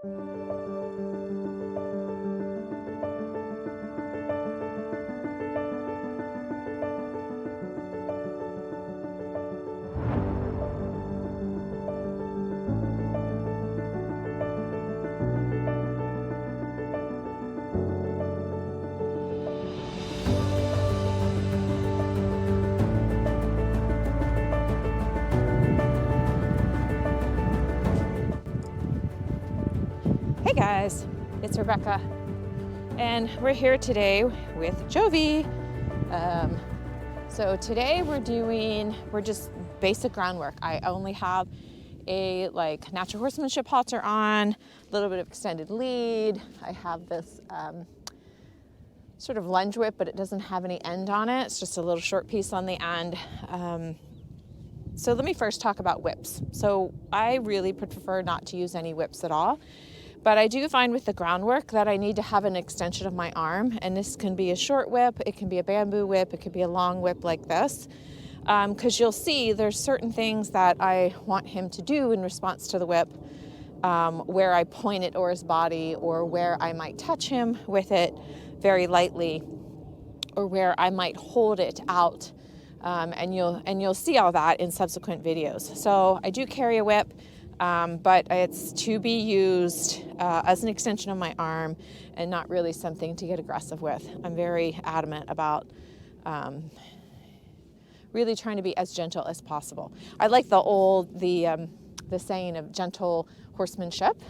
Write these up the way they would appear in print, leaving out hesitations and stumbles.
Hey guys, it's Rebecca, and we're here today with Jovi. So today we're just basic groundwork. I only have a natural horsemanship halter on, a little bit of extended lead. I have this sort of lunge whip, but it doesn't have any end on it. It's just a little short piece on the end. So let me first talk about whips. So I really prefer not to use any whips at all. But I do find with the groundwork that I need to have an extension of my arm, and this can be a short whip, it can be a bamboo whip, it could be a long whip like this, because you'll see there's certain things that I want him to do in response to the whip, where I point it or his body, or where I might touch him with it very lightly, or where I might hold it out, and you'll see all that in subsequent videos. So I do carry a whip. But it's to be used as an extension of my arm and not really something to get aggressive with. I'm very adamant about really trying to be as gentle as possible. I like the saying of gentle horsemanship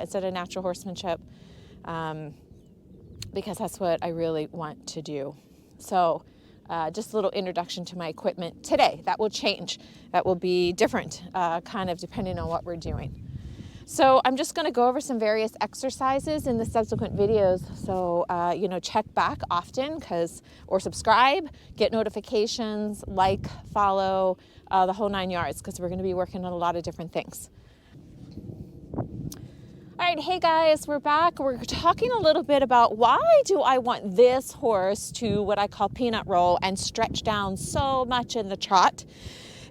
instead of natural horsemanship, because that's what I really want to do. So just a little introduction to my equipment today. That will change. That will be different, kind of depending on what we're doing. So I'm just going to go over some various exercises in the subsequent videos. So, check back often or subscribe, get notifications, follow, the whole 9 yards, because we're going to be working on a lot of different things. All right, hey guys, we're back. We're talking a little bit about why do I want this horse to what I call peanut roll and stretch down so much in the trot.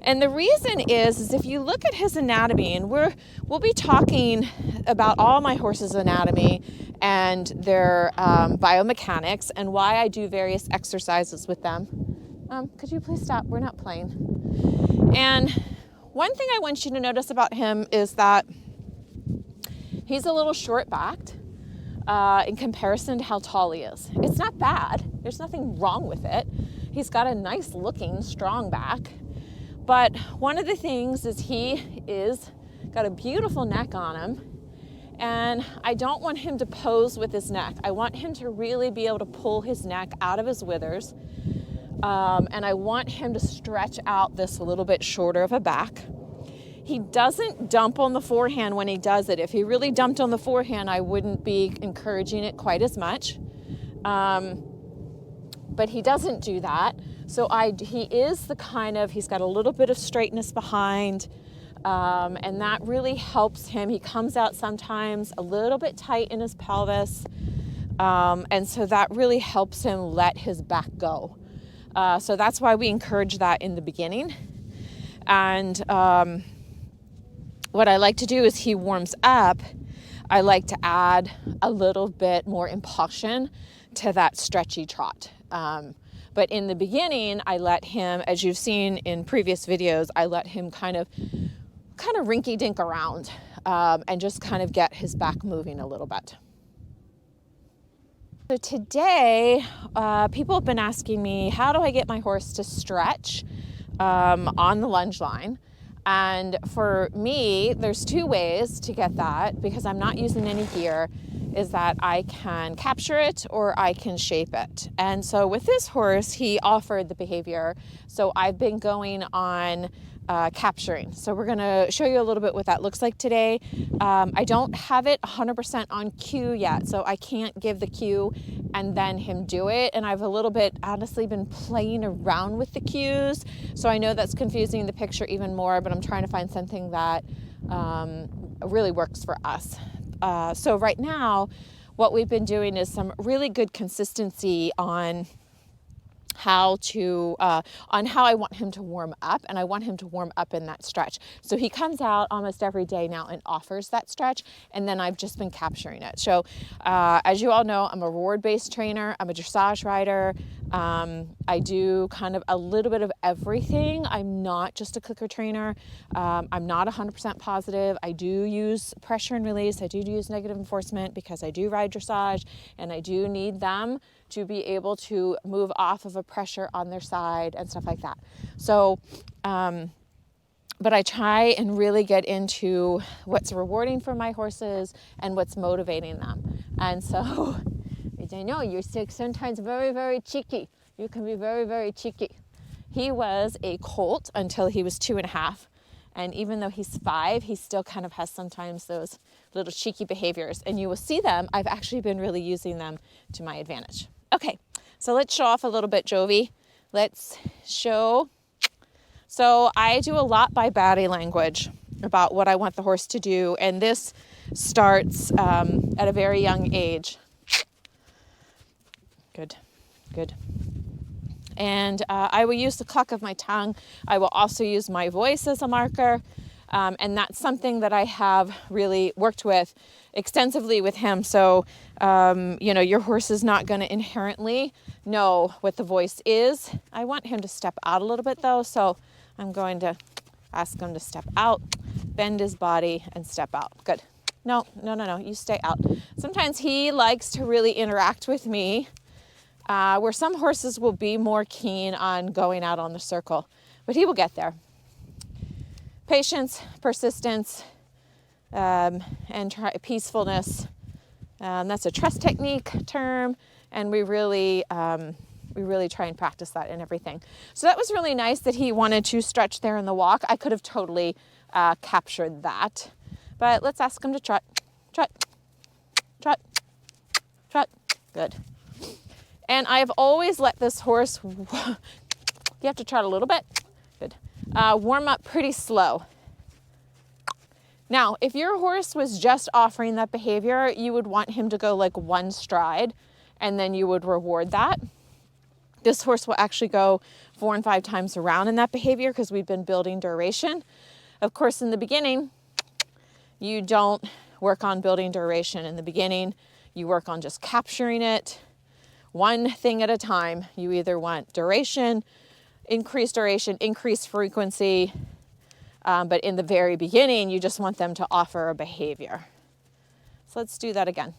And the reason is if you look at his anatomy, and we'll be talking about all my horses' anatomy and their biomechanics and why I do various exercises with them. Could you please stop? We're not playing. And one thing I want you to notice about him is that he's a little short-backed in comparison to how tall he is. It's not bad. There's nothing wrong with it. He's got a nice-looking, strong back. But one of the things is he is got a beautiful neck on him, and I don't want him to pose with his neck. I want him to really be able to pull his neck out of his withers, and I want him to stretch out this a little bit shorter of a back. He doesn't dump on the forehand when he does it. If he really dumped on the forehand, I wouldn't be encouraging it quite as much. But he doesn't do that. So he is he's got a little bit of straightness behind, and that really helps him. He comes out sometimes a little bit tight in his pelvis, and so that really helps him let his back go. So that's why we encourage that in the beginning. And what I like to do is he warms up, I like to add a little bit more impulsion to that stretchy trot. But in the beginning, I let him, as you've seen in previous videos, I let him kind of rinky-dink around and just kind of get his back moving a little bit. So today, people have been asking me, how do I get my horse to stretch on the lunge line? And for me, there's two ways to get that, because I'm not using any gear, is that I can capture it or I can shape it. And so with this horse, he offered the behavior. So I've been going on capturing. So we're gonna show you a little bit what that looks like today. I don't have it 100% on cue yet, so I can't give the cue and then him do it. And I've a little bit honestly been playing around with the cues. So I know that's confusing the picture even more, but I'm trying to find something that really works for us. So right now, what we've been doing is some really good consistency on how I want him to warm up, and I want him to warm up in that stretch. So he comes out almost every day now and offers that stretch, and then I've just been capturing it. So as you all know, I'm a reward-based trainer. I'm a dressage rider. I do kind of a little bit of everything. I'm not just a clicker trainer. I'm not 100% positive. I do use pressure and release. I do use negative enforcement because I do ride dressage, and I do need them to be able to move off of a pressure on their side and stuff like that. So, but I try and really get into what's rewarding for my horses and what's motivating them. And so, I know you're sometimes very, very cheeky. You can be very, very cheeky. He was a colt until he was 2.5. And even though he's 5, he still kind of has sometimes those little cheeky behaviors. And you will see them. I've actually been really using them to my advantage. Okay, so let's show off a little bit, Jovi. Let's show. So I do a lot by body language about what I want the horse to do. And this starts at a very young age. Good, good. And I will use the cluck of my tongue. I will also use my voice as a marker. And that's something that I have really worked with extensively with him. So, your horse is not going to inherently know what the voice is. I want him to step out a little bit though. So I'm going to ask him to step out, bend his body and step out. Good. No, you stay out. Sometimes he likes to really interact with me, where some horses will be more keen on going out on the circle, but he will get there. Patience, persistence, and peacefulness. That's a trust technique term, and we really try and practice that in everything. So that was really nice that he wanted to stretch there in the walk. I could have totally captured that, but let's ask him to trot, trot, trot, trot. Good. And I've always let this horse, you have to trot a little bit, good, warm up pretty slow. Now, if your horse was just offering that behavior, you would want him to go like one stride, and then you would reward that. This horse will actually go 4 and 5 times around in that behavior because we've been building duration. Of course, in the beginning, you don't work on building duration. In the beginning, you work on just capturing it. One thing at a time. You either want duration, increased frequency, but in the very beginning, you just want them to offer a behavior. So let's do that again.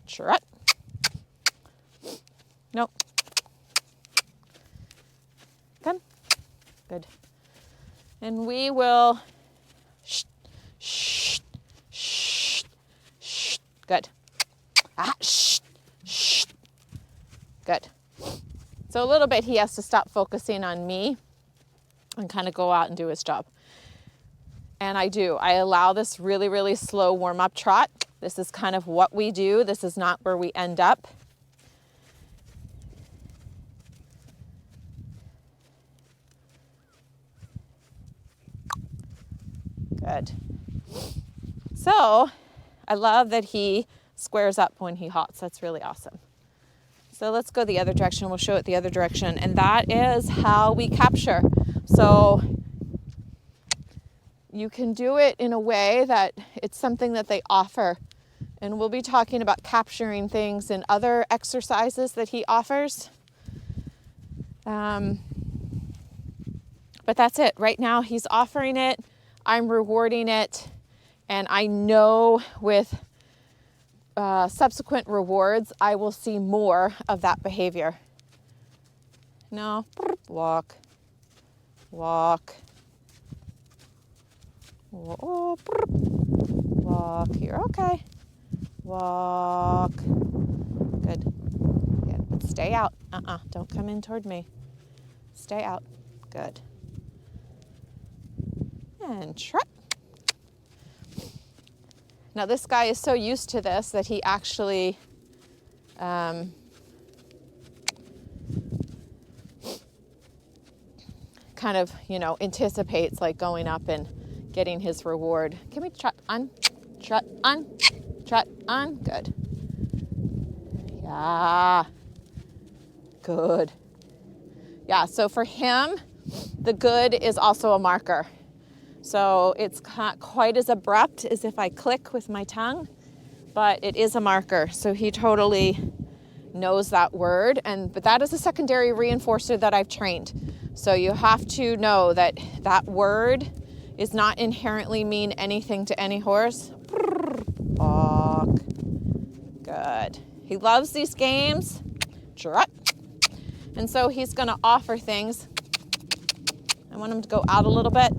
Trot. Nope. Come. Good. And we will shh, shh, shh, shh. Good. Shh, shh. Good. So a little bit he has to stop focusing on me and kind of go out and do his job. And I do. I allow this really, really slow warm-up trot. This is kind of what we do. This is not where we end up. Good. So I love that he squares up when he halts. That's really awesome. So let's go the other direction. We'll show it the other direction. And that is how we capture. So you can do it in a way that it's something that they offer. And we'll be talking about capturing things in other exercises that he offers. But that's it. Right now he's offering it. I'm rewarding it. And I know with subsequent rewards, I will see more of that behavior. No, walk, walk, walk, you're okay, walk, good, but stay out, don't come in toward me, stay out, good, and trot. Now this guy is so used to this that he actually kind of, anticipates like going up and getting his reward. Can we trot on, trot on, trot on? Good. Yeah. Good. Yeah, so for him, the good is also a marker. So it's not quite as abrupt as if I click with my tongue, but it is a marker. So he totally knows that word, but that is a secondary reinforcer that I've trained. So you have to know that that word is not inherently mean anything to any horse. Walk. Good. He loves these games. Trot. And so he's going to offer things. I want him to go out a little bit.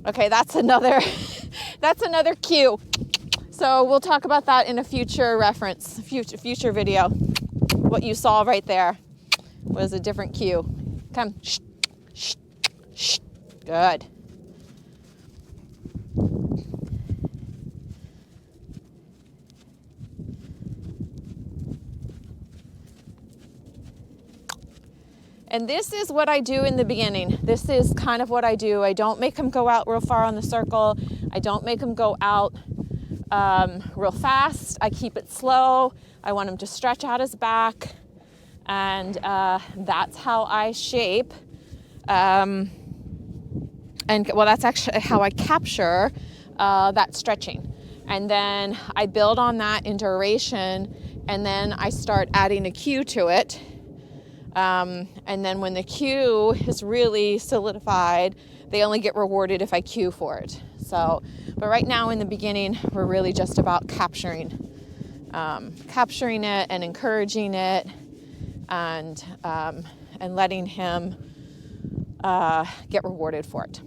Okay, that's another cue. So we'll talk about that in a future reference, future video. What you saw right there was a different cue. Come. Shh, shh, shh. Good. And this is what I do in the beginning. This is kind of what I do. I don't make him go out real far on the circle. I don't make him go out real fast. I keep it slow. I want him to stretch out his back. And that's how I shape. That's actually how I capture that stretching. And then I build on that in duration. And then I start adding a cue to it. And then when the cue is really solidified, they only get rewarded if I cue for it. So, but right now in the beginning, we're really just about capturing it and encouraging it, and letting him get rewarded for it.